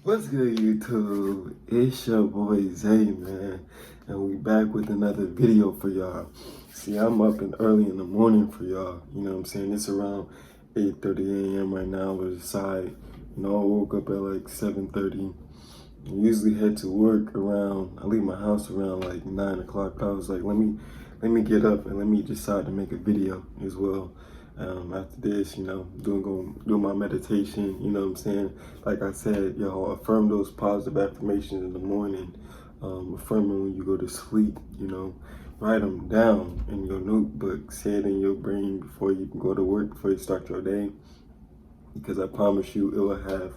What's good, YouTube? It's your boy Zay, man, and we back with another video for y'all. See, I'm up and early in the morning for y'all. You know what I'm saying? It's around 8:30 a.m. right now. We're aside. I woke up at like 7:30. I usually head to work around. I leave my house around like 9 o'clock. But I was like, let me get up and let me decide to make a video as well. After this, doing my meditation, you know what I'm saying? Like I said, y'all, affirm those positive affirmations in the morning. Affirm them when you go to sleep, write them down in your notebook, say it in your brain before you go to work, before you start your day. Because I promise you, it will have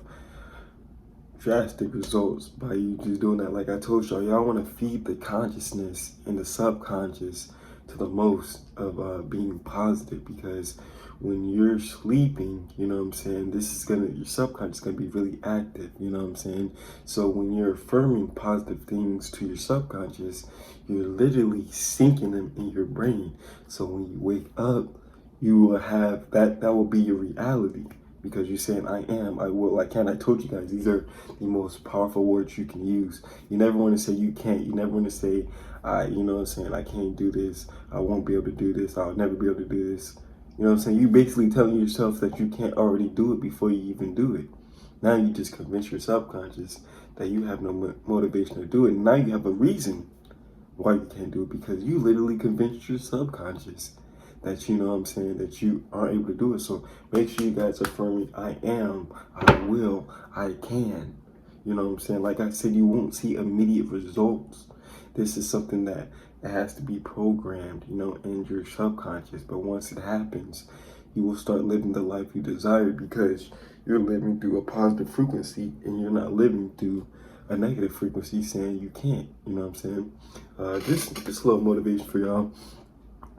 drastic results by you just doing that. Like I told y'all want to feed the consciousness and the subconscious to the most of being positive, because when you're sleeping, you know what I'm saying, your subconscious is gonna be really active, you know what I'm saying? So when you're affirming positive things to your subconscious, you're literally syncing them in your brain. So when you wake up, you will have that will be your reality. Because you're saying, I am, I will, I can. I told you guys, these are the most powerful words you can use. You never want to say you can't. You never want to say, you know what I'm saying, I can't do this. I won't be able to do this. I'll never be able to do this. You know what I'm saying? You basically telling yourself that you can't already do it before you even do it. Now you just convince your subconscious that you have no motivation to do it. And now you have a reason why you can't do it, because you literally convinced your subconscious that, you know what I'm saying, that you aren't able to do it. So make sure you guys affirming, I am, I will, I can. You know what I'm saying? Like I said, you won't see immediate results. This is something that has to be programmed, in your subconscious. But once it happens, you will start living the life you desire, because you're living through a positive frequency and you're not living through a negative frequency saying you can't. You know what I'm saying? Just a little motivation for y'all.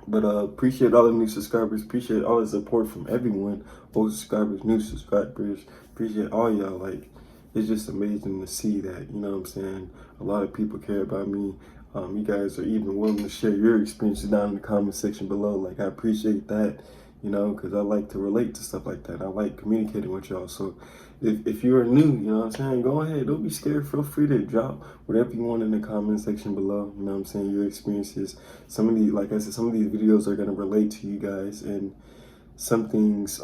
But appreciate all the new subscribers. Appreciate all the support from everyone. Old subscribers, new subscribers. Appreciate all y'all. Like, it's just amazing to see that, you know what I'm saying? A lot of people care about me. You guys are even willing to share your experiences down in the comment section below. Like, I appreciate that, because I like to relate to stuff like that. I like communicating with y'all. So if you are new, you know what I'm saying, go ahead. Don't be scared. Feel free to drop whatever you want in the comment section below. You know what I'm saying? Your experiences. Some of these, like I said, some of these videos are going to relate to you guys, and some things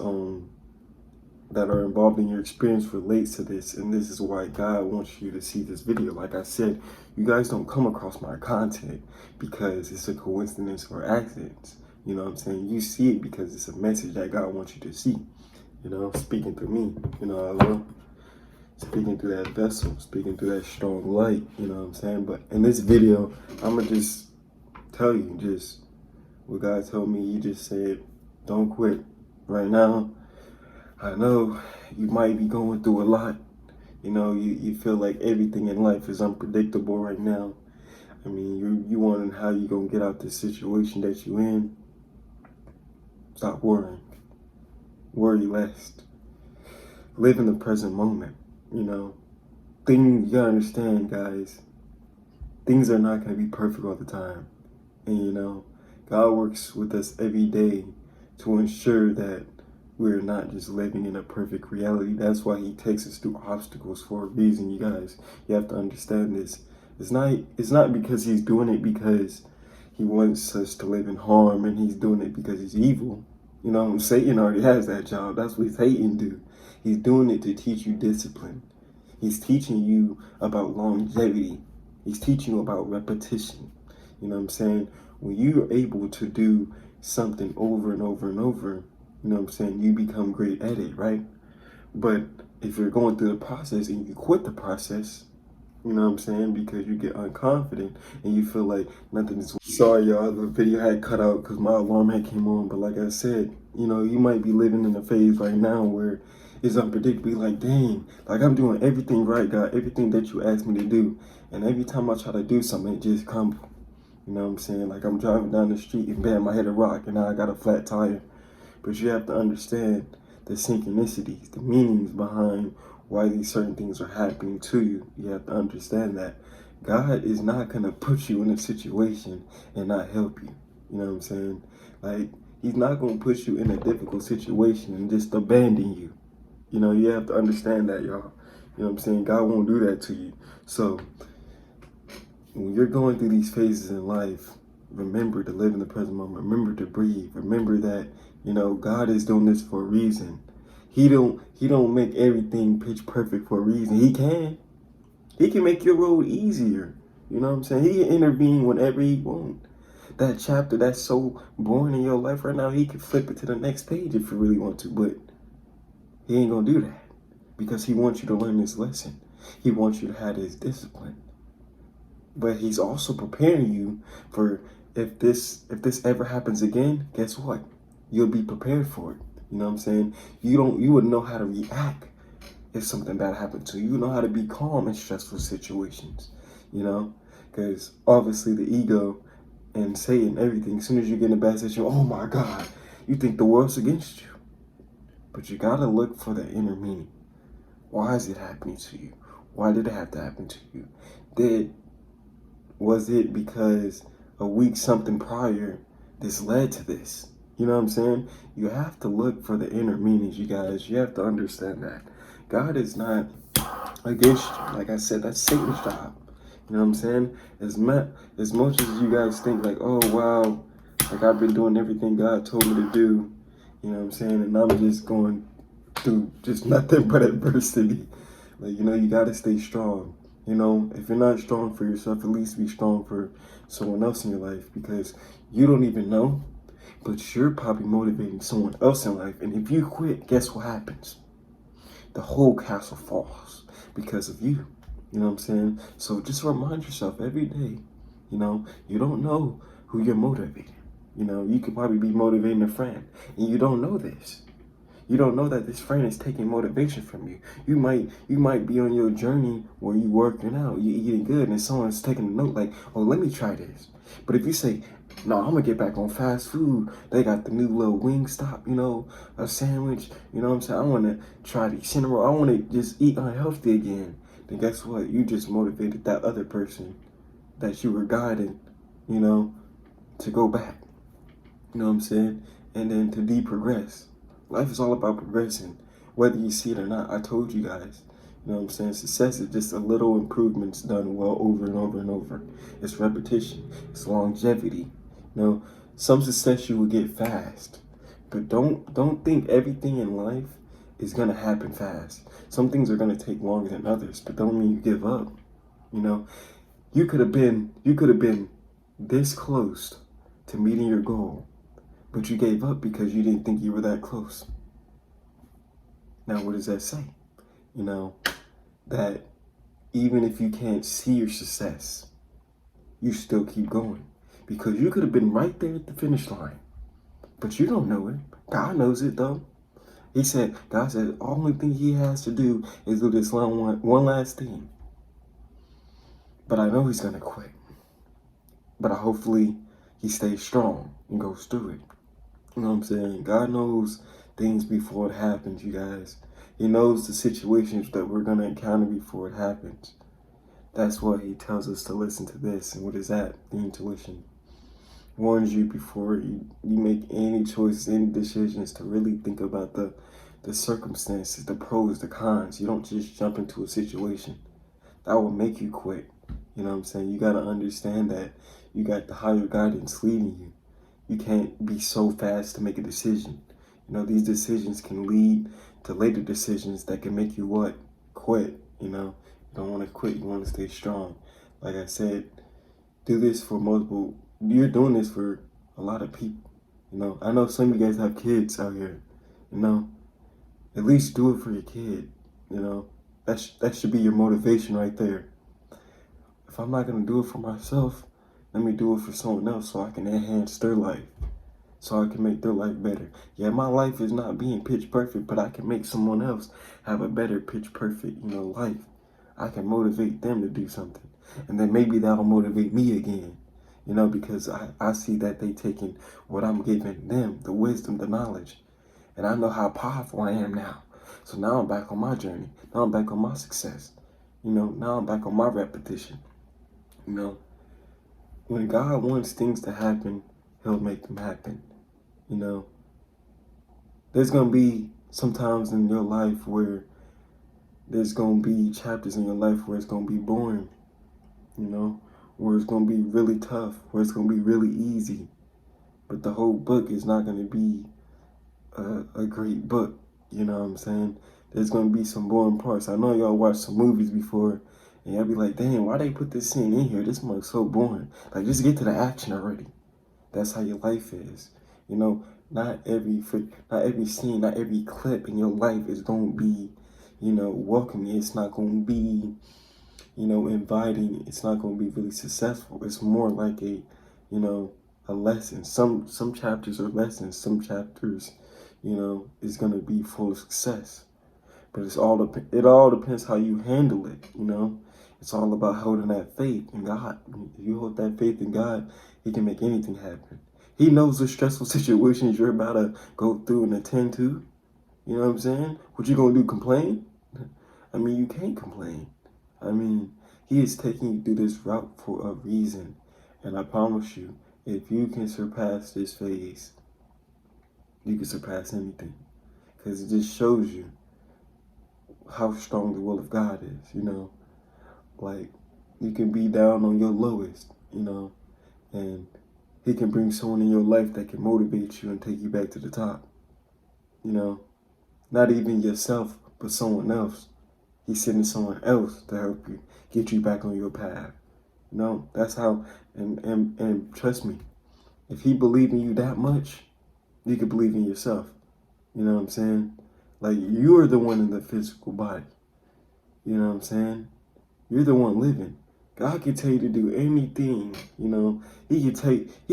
that are involved in your experience relates to this. And this is why God wants you to see this video. Like I said, you guys don't come across my content because it's a coincidence or accidents. You know what I'm saying? You see it because it's a message that God wants you to see. Speaking through me, speaking through that vessel, speaking through that strong light, you know what I'm saying? But in this video, I'm going to just tell you just what God told me. He just said, don't quit. Right now, I know you might be going through a lot. You feel like everything in life is unpredictable right now. I mean, you wondering how you going to get out this situation that you in. Stop worrying. Worry less. Live in the present moment. Things, you gotta understand, guys, things are not going to be perfect all the time. And God works with us every day to ensure that we're not just living in a perfect reality. That's why he takes us through obstacles for a reason, you guys. You have to understand this. It's not because he's doing it because he wants us to live in harm, and he's doing it because he's evil. Satan already has that job. That's what Satan do. He's doing it to teach you discipline. He's teaching you about longevity. He's teaching you about repetition. You know what I'm saying? When you're able to do something over and over and over, you know what I'm saying, you become great at it, right? But if you're going through the process and you quit the process, you know what I'm saying, because you get unconfident and you feel like nothing is... Sorry, y'all, the video had cut out because my alarm had came on. But like I said, you might be living in a phase right now where it's unpredictable. Like, dang, like I'm doing everything right, God, everything that you asked me to do. And every time I try to do something, it just crumbles. You know what I'm saying? Like I'm driving down the street and bam, I hit a rock and now I got a flat tire. But you have to understand the synchronicities, the meanings behind why these certain things are happening to you. You have to understand that God is not going to put you in a situation and not help you. You know what I'm saying? Like, he's not going to put you in a difficult situation and just abandon you. You have to understand that, y'all. You know what I'm saying? God won't do that to you. So when you're going through these phases in life, remember to live in the present moment. Remember to breathe. Remember that, you know, God is doing this for a reason. He don't make everything pitch perfect for a reason. He can. He can make your road easier. You know what I'm saying? He can intervene whenever he wants. That chapter that's so boring in your life right now, he can flip it to the next page if you really want to, but he ain't gonna do that because he wants you to learn this lesson. He wants you to have this discipline. But he's also preparing you for if this ever happens again, guess what? You'll be prepared for it. You know what I'm saying? You would know how to react if something bad happened to you. You know how to be calm in stressful situations, you know? Because obviously the ego and Satan, everything, as soon as you get in a bad situation, oh my God, you think the world's against you. But you gotta look for the inner meaning. Why is it happening to you? Why did it have to happen to you? Was it because a week something prior this led to this? You know what I'm saying? You have to look for the inner meanings, you guys. You have to understand that. God is not against you. Like I said, that's Satan's job. You know what I'm saying? As much as you guys think like, oh wow, like I've been doing everything God told me to do, you know what I'm saying? And I'm just going through just nothing but adversity. Like, you know, you gotta stay strong. You know, if you're not strong for yourself, at least be strong for someone else in your life, because you don't even know, but you're probably motivating someone else in life. And if you quit, guess what happens? The whole castle falls because of you. You know what I'm saying? So just remind yourself every day, you know, you don't know who you're motivating. You know, you could probably be motivating a friend and you don't know this. You don't know that this friend is taking motivation from you. You might be on your journey where you working out, you eating good, and someone's taking a note like, oh, let me try this. But if you say, no, I'm gonna get back on fast food. They got the new little wing stop, you know, a sandwich, you know what I'm saying? I wanna try the cinnamon roll. I wanna just eat unhealthy again. Then guess what? You just motivated that other person that you were guiding, you know, to go back. You know what I'm saying? And then to de-progress. Life is all about progressing, whether you see it or not. I told you guys, you know what I'm saying? Success is just a little improvements done well over and over and over. It's repetition, it's longevity. You know, some success you will get fast, but don't think everything in life is gonna happen fast. Some things are gonna take longer than others, but don't mean you give up. You know, you could have been this close to meeting your goal, but you gave up because you didn't think you were that close. Now, what does that say? You know, that even if you can't see your success, you still keep going. Because you could have been right there at the finish line, but you don't know it. God knows it though. God said, the only thing he has to do is do this one last thing. But I know he's gonna quit. But hopefully he stays strong and goes through it. You know what I'm saying? God knows things before it happens, you guys. He knows the situations that we're going to encounter before it happens. That's why he tells us to listen to this. And what is that? The intuition. Warns you before you make any choices, any decisions, to really think about the circumstances, the pros, the cons. You don't just jump into a situation. That will make you quit. You know what I'm saying? You got to understand that you got the higher guidance leading you. You can't be so fast to make a decision. You know, these decisions can lead to later decisions that can make you what? Quit, you know? You don't want to quit. You want to stay strong. Like I said, do this for you're doing this for a lot of people. You know, I know some of you guys have kids out here, you know? At least do it for your kid, you know? That should be your motivation right there. If I'm not going to do it for myself, let me do it for someone else so I can enhance their life, so I can make their life better. Yeah, my life is not being pitch perfect, but I can make someone else have a better pitch perfect, you know, life. I can motivate them to do something. And then maybe that'll motivate me again, you know, because I see that they taking what I'm giving them, the wisdom, the knowledge. And I know how powerful I am now. So now I'm back on my journey. Now I'm back on my success. You know, now I'm back on my repetition. You know, when God wants things to happen, he'll make them happen. You know, there's going to be some times in your life where there's going to be chapters in your life where it's going to be boring, you know, where it's going to be really tough, where it's going to be really easy. But the whole book is not going to be a great book, you know what I'm saying? There's going to be some boring parts. I know y'all watched some movies before, and y'all be like, damn, why they put this scene in here? This one's so boring. Like, just get to the action already. That's how your life is. You know, not every scene, not every clip in your life is going to be, you know, welcoming. It's not going to be, you know, inviting. It's not going to be really successful. It's more like a, you know, a lesson. Some chapters are lessons. Some chapters, you know, is going to be full of success. But it all depends how you handle it, you know. It's all about holding that faith in God. If you hold that faith in God, He can make anything happen. He knows the stressful situations you're about to go through and attend to. You know what I'm saying? What you gonna do, complain? I mean, you can't complain. I mean, He is taking you through this route for a reason. And I promise you, if you can surpass this phase, you can surpass anything. Because it just shows you how strong the will of God is, you know. Like, you can be down on your lowest, you know, and He can bring someone in your life that can motivate you and take you back to the top, you know. Not even yourself, but someone else. He's sending someone else to help you, get you back on your path. You know, that's how, and trust me, if He believes in you that much, you can believe in yourself. You know what I'm saying? Like, you're the one in the physical body. You know what I'm saying? You're the one living. God can tell you to do anything, you know. He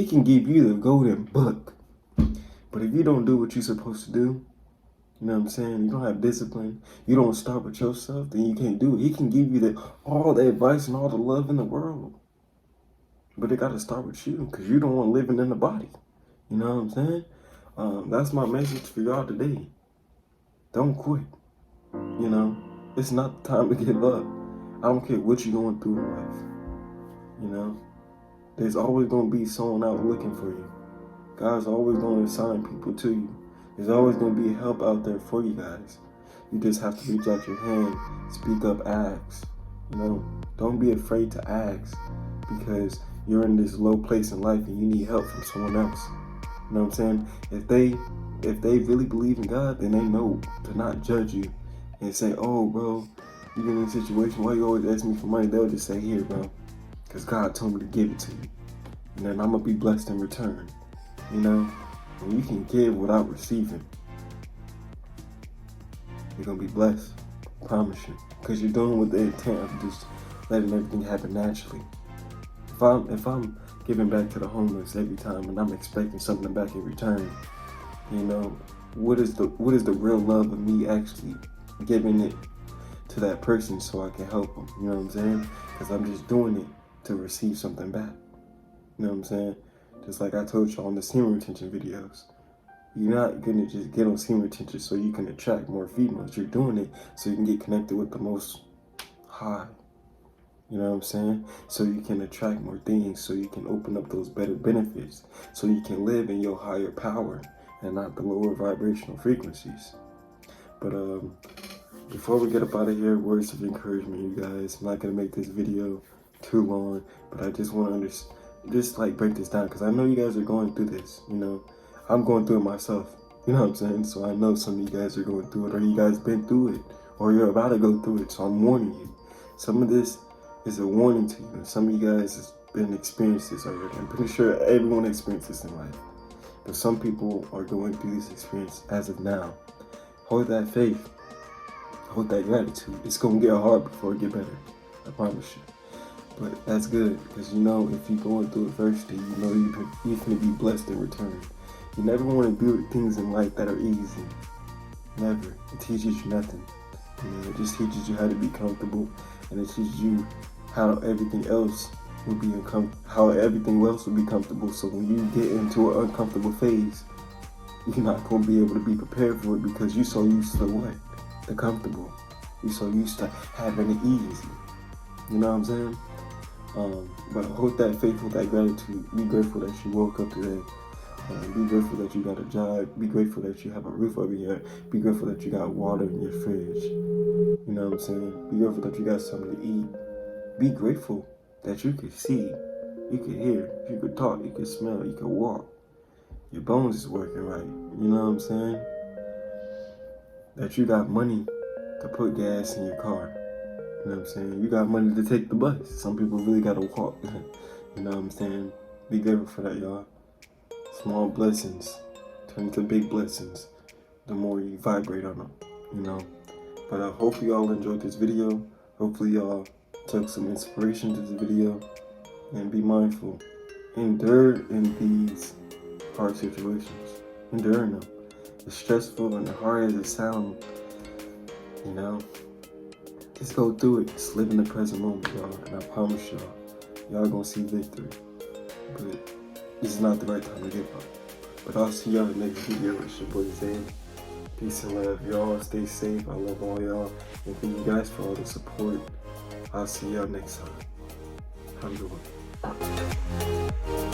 can give you the golden book. But if you don't do what you're supposed to do, you know what I'm saying? You don't have discipline. You don't start with yourself, then you can't do it. He can give you all the advice and all the love in the world. But it got to start with you, because you're the one living in the body. You know what I'm saying? That's my message for y'all today. Don't quit. You know, it's not the time to give up. I don't care what you're going through in life. You know, there's always going to be someone out looking for you. God's always going to assign people to you. There's always going to be help out there for you guys. You just have to reach out your hand, speak up, ask. You know, don't be afraid to ask, because you're in this low place in life and you need help from someone else. You know what I'm saying? If they really believe in God, then they know to not judge you and say, oh, bro, you're in a situation, why you always ask me for money? They'll just say, here, bro, because God told me to give it to you. And then I'm going to be blessed in return. You know, when you can give without receiving, you're going to be blessed. I promise you. Because you're doing with the intent of just letting everything happen naturally. If I'm giving back to the homeless every time and I'm expecting something back in return, you know, what is the real love of me actually giving it to that person so I can help them? You know what I'm saying? Because I'm just doing it to receive something back. You know what I'm saying? Just like I told y'all on the semen retention videos. You're not gonna just get on semen retention so you can attract more females. You're doing it so you can get connected with the most high. You know what I'm saying? So you can attract more things, so you can open up those better benefits, so you can live in your higher power and not the lower vibrational frequencies. But before we get up out of here, words of encouragement, you guys. I'm not gonna make this video too long, but I just want to just like break this down, because I know you guys are going through this. You know, I'm going through it myself. You know what I'm saying? So I know some of you guys are going through it, or you guys been through it, or you're about to go through it. So I'm warning you. Some of this is a warning to you. Some of you guys have been experienced this already. I'm pretty sure everyone experienced this in life, but some people are going through this experience as of now. Hold that faith. Hold that gratitude. It's gonna get hard before it get better. I promise you. But that's good, because you know, if you're going through adversity, you know you're gonna be blessed in return. You never want to do things in life that are easy. Never. It teaches you nothing. You know, it just teaches you how to be comfortable, and it teaches you how everything else will be comfortable. So when you get into an uncomfortable phase, you're not gonna be able to be prepared for it, because you're so used to what? The comfortable. You're so used to having it easy. You know what I'm saying? But hold that faith, hold that gratitude. Be grateful that you woke up today. Be grateful that you got a job. Be grateful that you have a roof over your head. Be grateful that you got water in your fridge. You know what I'm saying? Be grateful that you got something to eat. Be grateful that you can see, you can hear, you can talk, you can smell, you can walk. Your bones is working right. You know what I'm saying? That you got money to put gas in your car. You know what I'm saying? You got money to take the bus. Some people really gotta walk. You know what I'm saying? Be grateful for that, y'all. Small blessings turn into big blessings the more you vibrate on them, you know. But hopefully y'all enjoyed this video. Hopefully y'all took some inspiration to this video. And be mindful. Endure in these hard situations. Endure them. As stressful and hard as it sounds, you know, just go through it. Just live in the present moment, y'all. And I promise y'all gonna see victory. But this is not the right time to give up. But I'll see y'all in the next video. It's your boy Zay. Peace and love. Y'all stay safe. I love all y'all. And thank you guys for all the support. I'll see y'all next time. Have a good one.